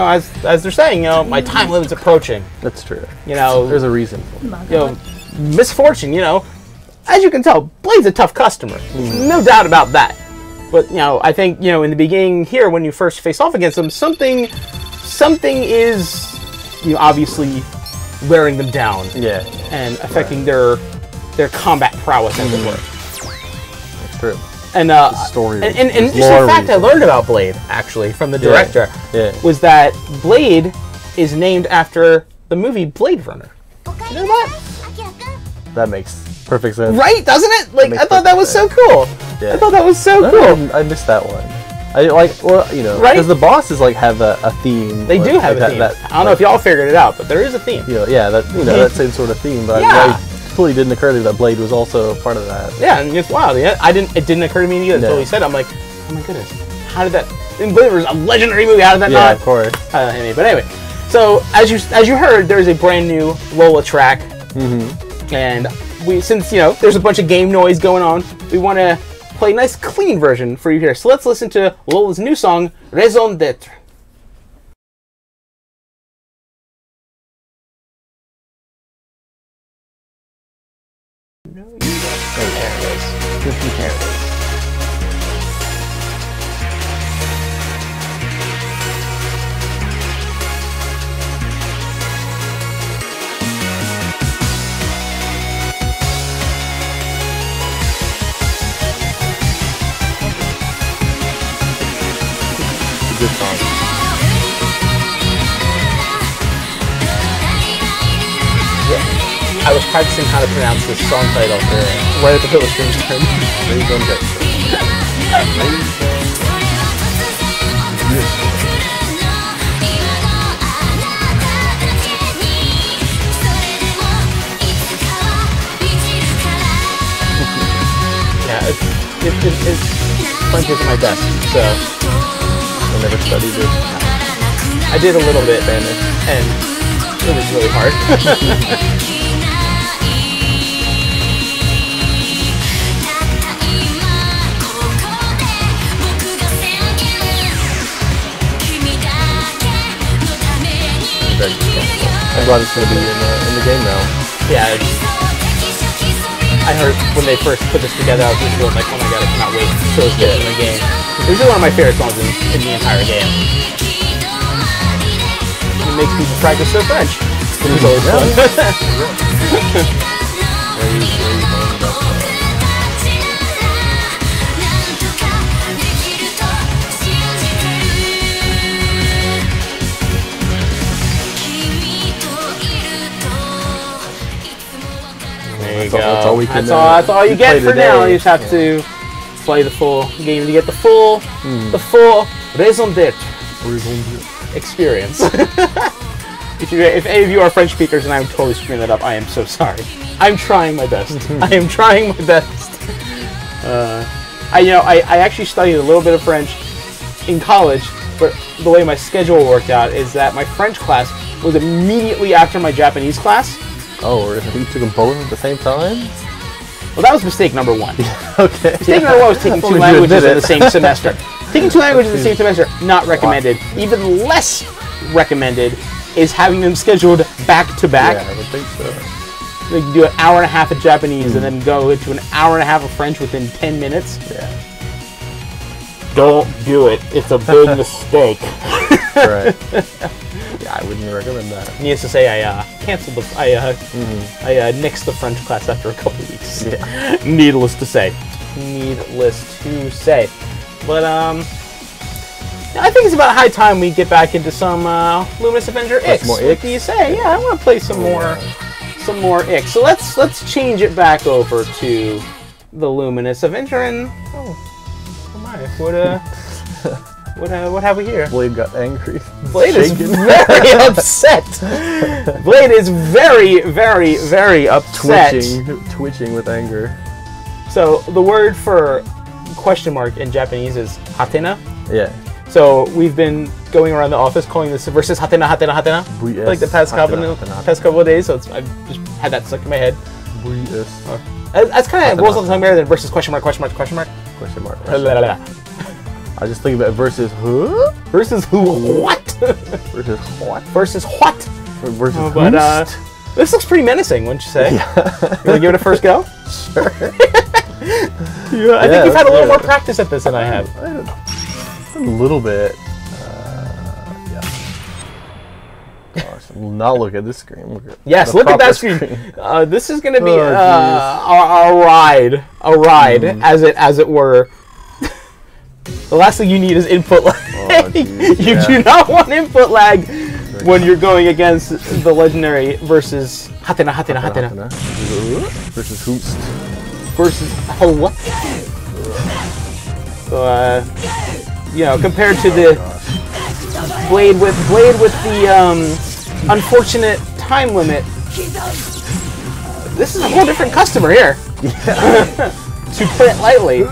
as they're saying, you know, my time limit's approaching. That's true. You know, there's a reason for it. You know, misfortune. You know, as you can tell, Blade's a tough customer. No doubt about that. But, you know, I think, you know, in the beginning here, when you first face off against them, something is, you know, obviously wearing them down. Yeah. And affecting their combat prowess, as it were. That's true. And story. And an interesting fact I learned about Blade, actually, from the director, was that Blade is named after the movie Blade Runner. You know that? That makes perfect sense. Right? Doesn't it? Like, I thought that was so cool. Yeah. I thought that was so cool. I missed that one. I like, well, you know, because the bosses like have a theme. They do have a theme. I don't know if y'all figured it out, but there is a theme. You know, yeah, that same sort of theme. But I completely didn't occur to me that Blade was also part of that. Yeah, and it's wild. Yeah, it didn't occur to me either until he said it. I'm like, oh my goodness, how did that? And Blade was a legendary movie. How did that not? Yeah, of course. But anyway, so as you heard, there is a brand new Lola track, and since you know there's a bunch of game noise going on, we want to play a nice clean version for you here. So let's listen to Lola's new song, Raison d'être. Good song. I was practicing how to pronounce this song title right at the Village Stream's turn. Raison d'être. Yeah, it's French isn't my best, so I never studied it. I did a little bit, man, and it was really hard. I'm glad it's going to be in the game now. Yeah, I heard when they first put this together, I was just feeling like, oh my god, I cannot wait to get it in the game. This is one of my favorite songs in the entire game. It makes people practice their French, which is always fun. There you go. That's all you get for now. You just have to play the full game to get the full raison d'être experience. If any of you are French speakers and I'm totally screwing that up, I am so sorry. I'm trying my best. I am trying my best. I actually studied a little bit of French in college, but the way my schedule worked out is that my French class was immediately after my Japanese class. Oh, you took them both at the same time? Well, that was mistake number one. Okay. Mistake number one was taking two languages in the same semester. Taking two languages in the same semester. not recommended. Even less recommended is having them scheduled back to back. Yeah, I would think so. Like you do an hour and a half of Japanese and then go into an hour and a half of French within 10 minutes. Yeah. Don't do it. It's a big mistake. Right. Yeah, I wouldn't recommend that. Needless to say, I canceled the. I nixed the French class after a couple weeks. Yeah. Needless to say. But I think it's about high time we get back into some Luminous Avenger X. More What do you say? Yeah, I want to play some more X. So let's change it back over to the Luminous Avenger and oh my, what have we here? Blade got angry. Blade is very upset. Blade is very, very, very upset. Twitching with anger. So the word for question mark in Japanese is hatena. Yeah. So we've been going around the office calling this versus hatena, hatena, hatena. VS, like the past couple of days. So I've just had that stuck in my head. That's kind of rolls off the tongue better than versus question mark, question mark, question mark. Question mark. I just think about versus who? Versus who? What? Versus what? Versus what? Versus but this looks pretty menacing, wouldn't you say? Yeah. You want to give it a first go? Sure. Yeah, I think you've had a little more practice at this than I have. A little bit. Yeah. Gosh, not look at this screen. Look at look at that screen. This is going to be a ride, as it were. The last thing you need is input lag. You do not want input lag when you're going against the legendary versus hatena, hatena, hatena. Versus Hoost. Versus what? So, you know, compared to the Blade with the unfortunate time limit, this is a whole different customer here. Yeah. To put it lightly.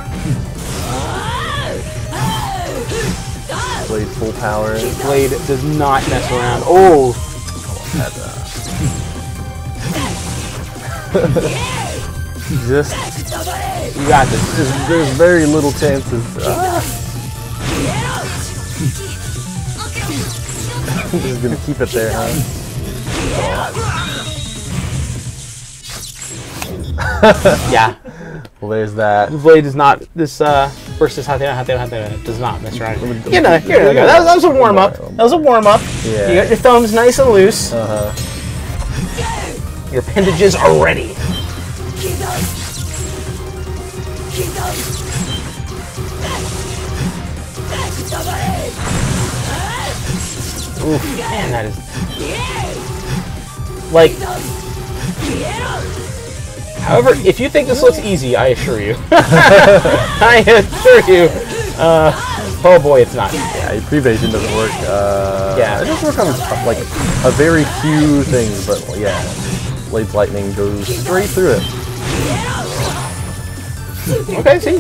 Blade full power. Blade does not mess around. Oh. Just. You got this. There's very little chances. Just gonna keep it there, huh? Yeah. Well, there's that. Blade does not. This versus hatena does not mess around. Here we go. That was a warm up. That was a warm up. Yeah. You got your thumbs nice and loose. Your appendages are ready. Oof, man, that is like. However, if you think this looks easy, I assure you. I assure you. Oh boy, it's not. Yeah, pre-evasion doesn't work. Yeah. It does work on like a very few things, but yeah. Blade's lightning goes straight through it. Okay, see?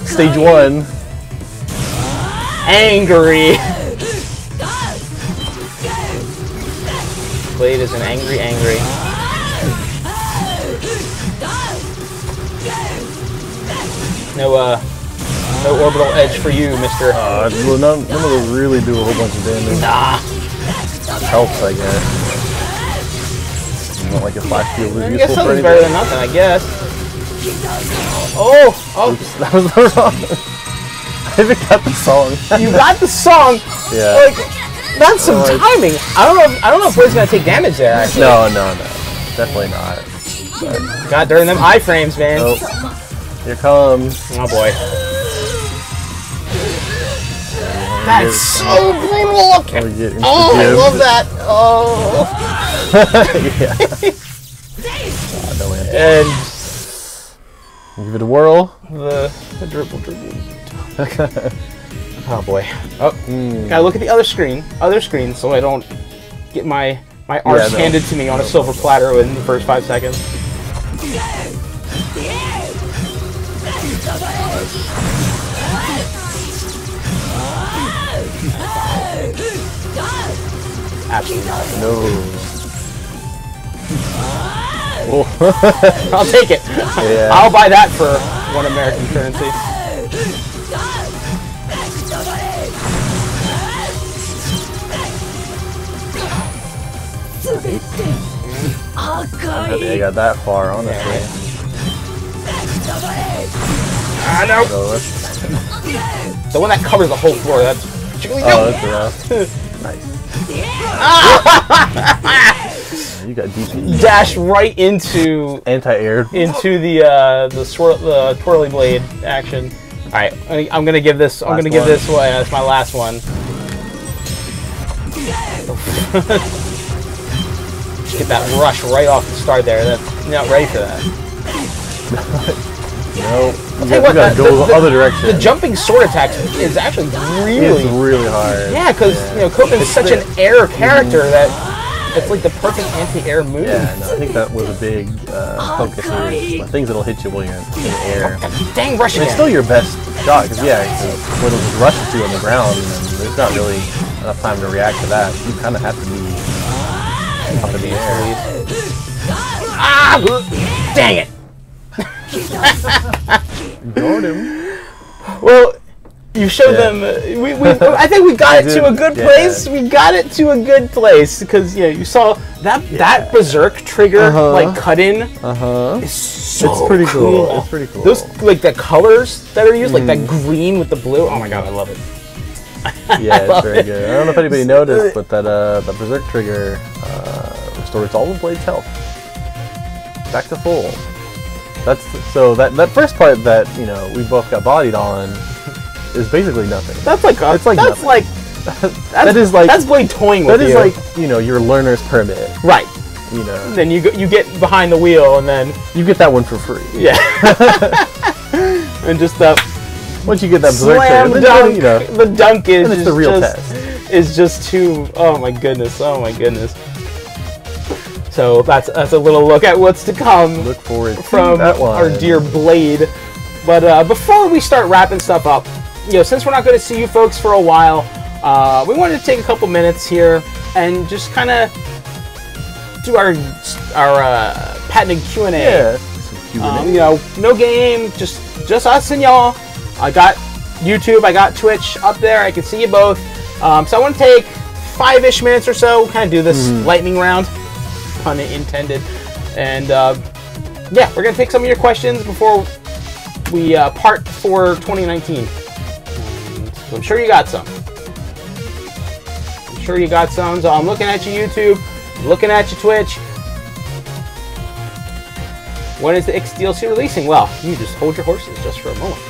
Stage 1. Angry. Blade is an angry. No orbital edge for you, mister. Well, none of those really do a whole bunch of damage. Nah. Helps, I guess. Not like a flash field is I useful guess for something's anything. better than nothing, I guess. Oh! Oops, that was the wrong. I even got the song. You got the song. Yeah. Like, that's some timing. I don't know if Blade's gonna take damage there. Actually. No, definitely not. But, God darn them iframes, man. oh, here comes. Oh boy. That's so brutal looking. Oh, I love that. Oh. Yeah. And give it a whirl. the dribble. Oh boy. Oh, gotta look at the other screen, so I don't get my arse handed to me on a silver platter in the first 5 seconds. Absolutely not. No. I'll take it. Yeah. I'll buy that for 1 American currency. right? I don't think I got that far, honestly. Ah, no! The one that covers the whole floor, that's particularly that's rough. Nice. You got DP. Dash right into anti-air into the twirly blade action. All right, I'm gonna give this. I'm gonna give this one. That's my last one. Just get that rush right off the start there. That's not ready for that. No, you gotta go the other direction. The jumping sword attack is actually really hard. Yeah, because you know Copen's such an air character that it's like the perfect anti-air move. Yeah, no, I think that was a big focus here. Things that'll hit you while you're in the air. Dang, rush again. It's still your best shot because when it'll just rush at you on the ground, and there's not really enough time to react to that. You kind of have to be up in the air. Ah! Dang it! Got him. Well, you showed them. I think we got it to a good place. We got it to a good place because you saw that berserk trigger like cut in. It's so it's pretty cool. It's pretty cool. Those like the colors that are used, like that green with the blue. Oh my god, I love it. Yeah, it's very good. I don't know if anybody noticed, but that the berserk trigger restores all the blade's health back to full. That's so that first part that we both got bodied on is basically nothing. That's like it's like that's nothing. that's blade toying with you. That is like your learner's permit, right? Then you get behind the wheel and then you get that one for free. Yeah. And just once you get that slam dunk, the dunk is it's the real test. Is just too. Oh my goodness! Oh my goodness! So that's a little look at what's to come. Look forward from that one. Our dear Blade. But before we start wrapping stuff up, since we're not going to see you folks for a while, we wanted to take a couple minutes here and just kind of do our patented Q&A. Yeah. No game, just us and y'all. I got YouTube, I got Twitch up there. I can see you both. So I want to take 5-ish minutes or so, kind of do this lightning round. Pun intended. And yeah, we're going to take some of your questions before we part for 2019. So I'm sure you got some. So I'm looking at your YouTube, I'm looking at your Twitch. When is the X DLC releasing? Well, you just hold your horses just for a moment.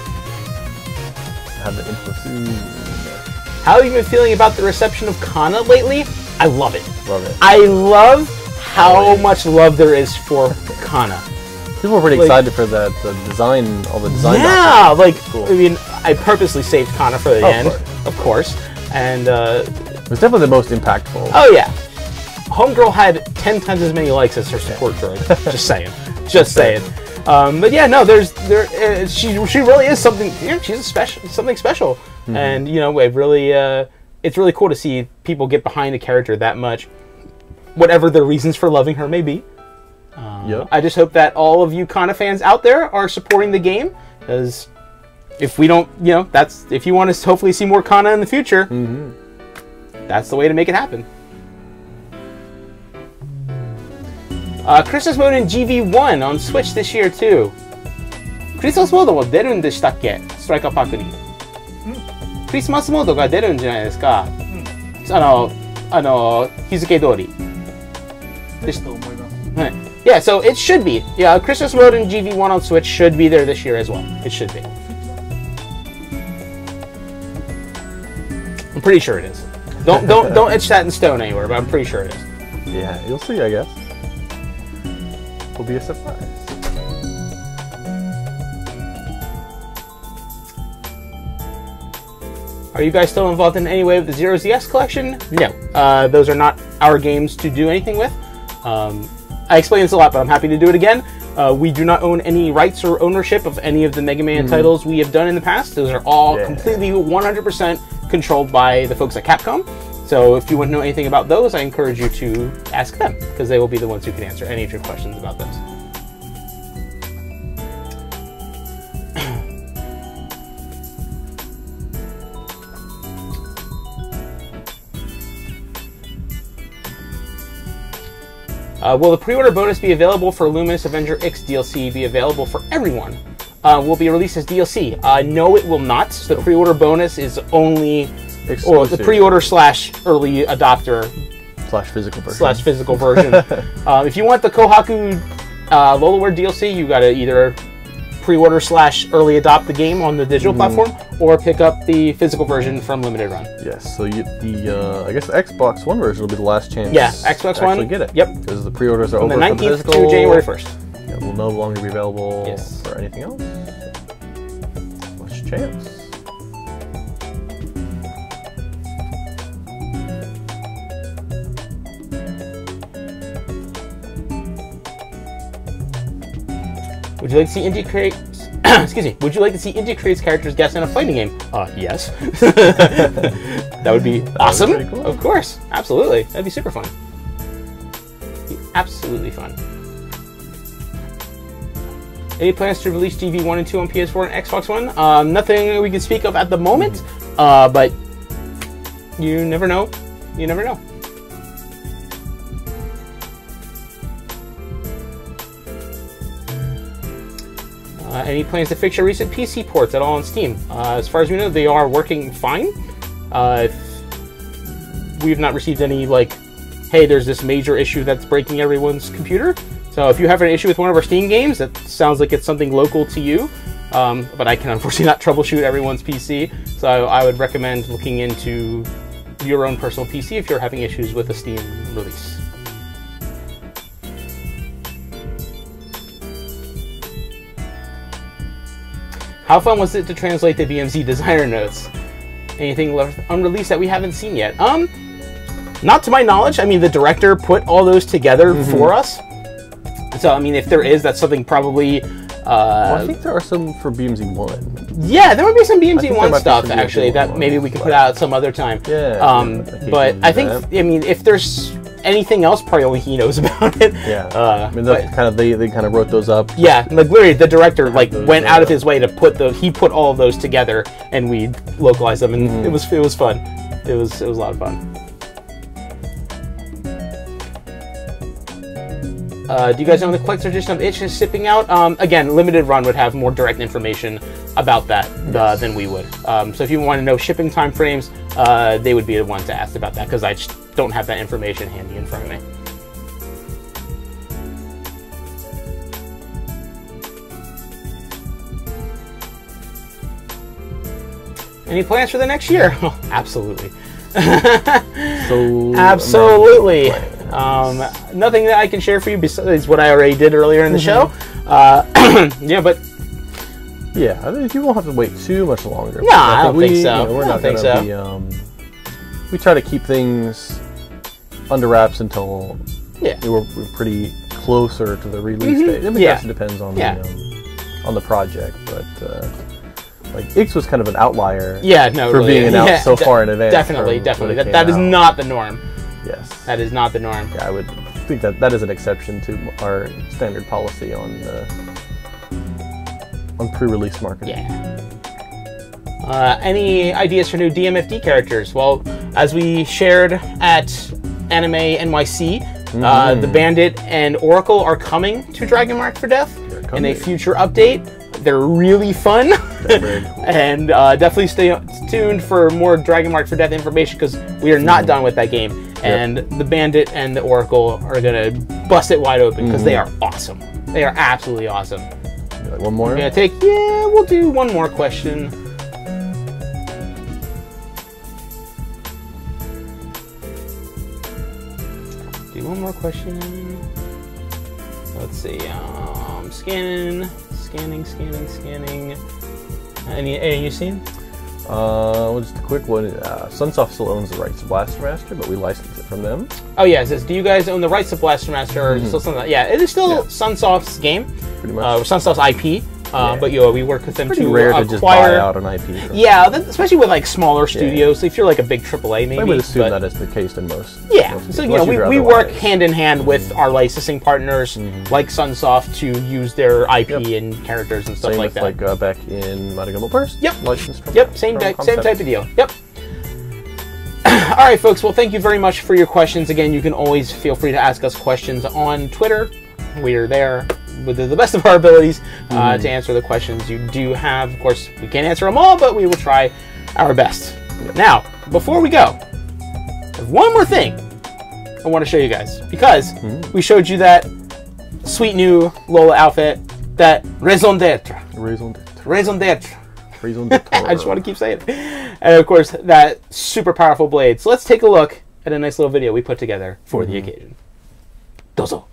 Have the info soon. How have you been feeling about the reception of Kana lately? I love it. Love it. I love how much love there is for Kana. People were pretty excited for that, the design, all the design. Yeah, like, cool. I mean, I purposely saved Kana for the end, of course. And it was definitely the most impactful. Oh yeah. Homegirl had 10 times as many likes as her support droid. Just saying. Just saying. But yeah, no, she really is something. She's something special, and it really it's really cool to see people get behind a character that much, whatever their reasons for loving her may be. I just hope that all of you Kana fans out there are supporting the game, because if we don't, if you want to hopefully see more Kana in the future, that's the way to make it happen. Christmas mode in GV1 on Switch this year too. Christmas mode も出るんでしたっけ？ストライカーパークに。クリスマスモードが出るんじゃないですか。日付通り。ですと思います。はい。Yeah, so it should be. Yeah, Christmas mode in GV1 on Switch should be there this year as well. It should be. I'm pretty sure it is. Don't etch that in stone anywhere, but I'm pretty sure it is. Yeah, you'll see, I guess. Will be a surprise. Are you guys still involved in any way with the Zero ZX collection? No. Those are not our games to do anything with. I explained this a lot, but I'm happy to do it again. We do not own any rights or ownership of any of the Mega Man titles we have done in the past. Those are all completely 100% controlled by the folks at Capcom. So if you want to know anything about those, I encourage you to ask them, because they will be the ones who can answer any of your questions about those. Will the pre-order bonus be available for Luminous Avenger X DLC be available for everyone? Will be released as DLC? No, it will not. The pre-order bonus is only or the pre-order / early adopter / physical version. If you want the Kohaku Lolaware DLC, you gotta either pre-order / early adopt the game on the digital platform, or pick up the physical version from Limited Run. Yes, so I guess the Xbox One version will be the last chance. Yeah, Xbox to One. Get it. Yep. Because the pre-orders are from over the 19th to January 1st. It will no longer be available yes. for anything else. Last chance. Would you like to see Inti Creates? Excuse me. Would you like to see Inti Creates characters guest in a fighting game? Yes. That would be awesome. Would be pretty cool. Of course, absolutely. That'd be super fun. Be absolutely fun. Any plans to release GV1 and 2 on PS4 and Xbox One? Nothing we can speak of at the moment, but you never know. You never know. Any plans to fix your recent PC ports at all on Steam? As far as we know, they are working fine. We've not received any, like, hey, there's this major issue that's breaking everyone's computer. So if you have an issue with one of our Steam games, that sounds like it's something local to you. But I can unfortunately not troubleshoot everyone's PC. So I would recommend looking into your own personal PC if you're having issues with a Steam release. How fun was it to translate the BMZ designer notes? Anything left unreleased that we haven't seen yet? Not to my knowledge. I mean, the director put all those together for us. So, I mean, if there is, that's something probably... well, I think there are some for BMZ 1. Yeah, there might be some BMZ 1 stuff, actually, that maybe we could put out some other time. Yeah. But I think, I mean, if there's anything else, probably only he knows about it. Yeah. I mean, they kind of wrote those up. Yeah, like literally, the director went out of his way to put he put all of those together, and we localized them, and it was fun. It was a lot of fun. Do you guys know when the collector's edition of Itch is shipping out? Again, Limited Run would have more direct information about that than we would. So if you want to know shipping time frames, they would be the ones to ask about that, because I just don't have that information handy in front of me. Any plans for the next year? Oh, absolutely. Absolutely. Nothing that I can share for you besides what I already did earlier in the show. Yeah, but yeah, I mean, you won't have to wait too much longer. No, I don't think so. You know, we're not going to be. We try to keep things under wraps until we're pretty closer to the release date. It also depends on the project, but. Like, Ix was kind of an outlier for being announced so far in advance. Definitely. That is not the norm. Yes. That is not the norm. Yeah, I would think that is an exception to our standard policy on pre-release marketing. Yeah. Any ideas for new DMFD characters? Well, as we shared at Anime NYC, the Bandit and Oracle are coming to Dragon Mark for Death in a future update. They're really fun, and definitely stay tuned for more Dragon Mark for Death information, because we are not done with that game, and the Bandit and the Oracle are gonna bust it wide open, because they are awesome. They are absolutely awesome. Like one more? We'll do one more question. Do one more question. Let's see. Scanning. Any you seen? Well, just a quick one. Sunsoft still owns the rights to Blaster Master, but we licensed it from them. Oh yeah, it says, do you guys own the rights to Blaster Master, or still something? Yeah, it is still Sunsoft's game. Pretty much. Sunsoft's IP. But we work with them pretty to rare acquire. To just buy out an IP. Yeah, especially with like smaller studios. So if you're like a big AAA, maybe. I would assume that is the case in most. Yeah, so we work hand in hand with our licensing partners, like Sunsoft, to use their IP and characters and stuff like that. Like back in Mighty Gumball Burst. Yep. Licensed from. Same type of deal. Yep. All right, folks. Well, thank you very much for your questions. Again, you can always feel free to ask us questions on Twitter. We are there with the best of our abilities to answer the questions you do have. Of course, we can't answer them all, but we will try our best. Now, before we go, there's one more thing I want to show you guys, because we showed you that sweet new Lola outfit, that raison d'etre. Raison d'etre. I just want to keep saying it. And of course, that super powerful blade. So let's take a look at a nice little video we put together for the occasion. Dozo.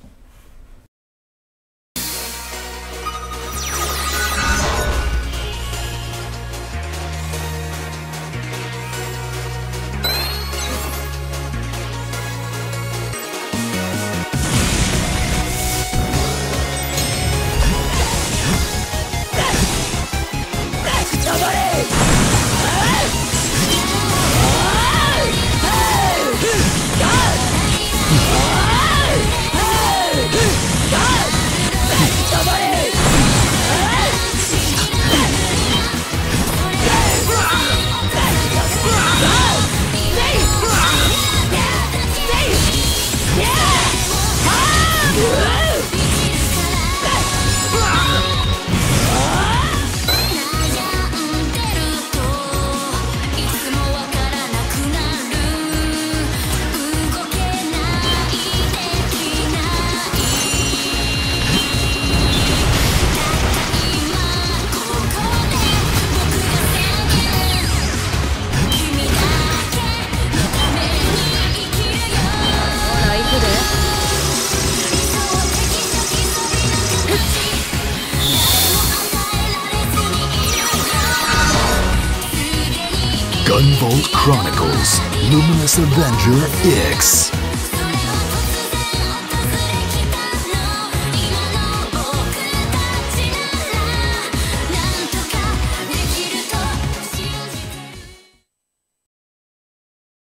Gunvolt Chronicles Luminous Avenger X.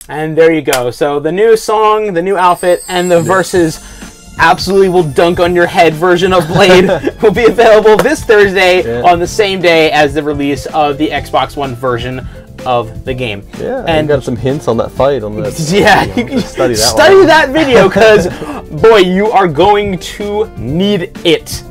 And there you go. So the new song, the new outfit, and the versus absolutely will dunk on your head version of Blade will be available this Thursday on the same day as the release of the Xbox One version of the game. Yeah, and got some hints on that fight on the you can study that video, because boy, you are going to need it.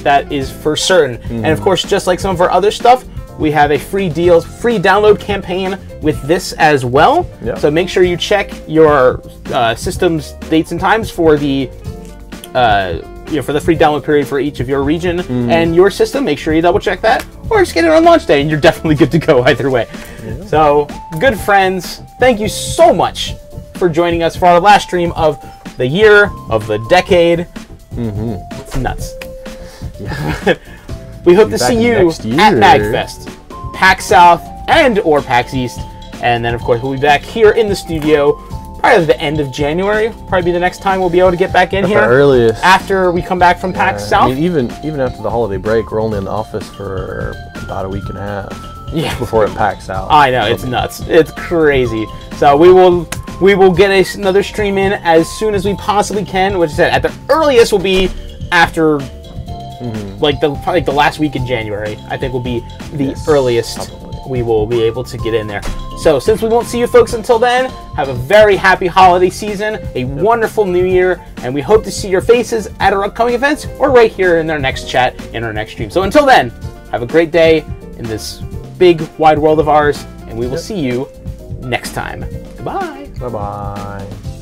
That is for certain. And of course, just like some of our other stuff, we have a free download campaign with this as well. So make sure you check your system's dates and times for the for the free download period for each of your region and your system. Make sure you double check that, or just get it on launch day and you're definitely good to go either way. So, good friends, thank you so much for joining us for our last stream of the year, of the decade. It's nuts. We hope to see you at MagFest, PAX South, and or PAX East. And then, of course, we'll be back here in the studio probably at the end of January. Probably be the next time we'll be able to get back in here. Earliest. After we come back from PAX South. I mean, even after the holiday break, we're only in the office for about a week and a half. Before it packs out. I know, it's nuts. It's crazy. So we will get another stream in as soon as we possibly can, which I said at the earliest will be after like the last week in January. I think will be the earliest we will be able to get in there. So since we won't see you folks until then, have a very happy holiday season, a wonderful new year, and we hope to see your faces at our upcoming events or right here in our next chat in our next stream. So until then, have a great day in this big wide world of ours, and we will see you next time. Goodbye. Bye-bye.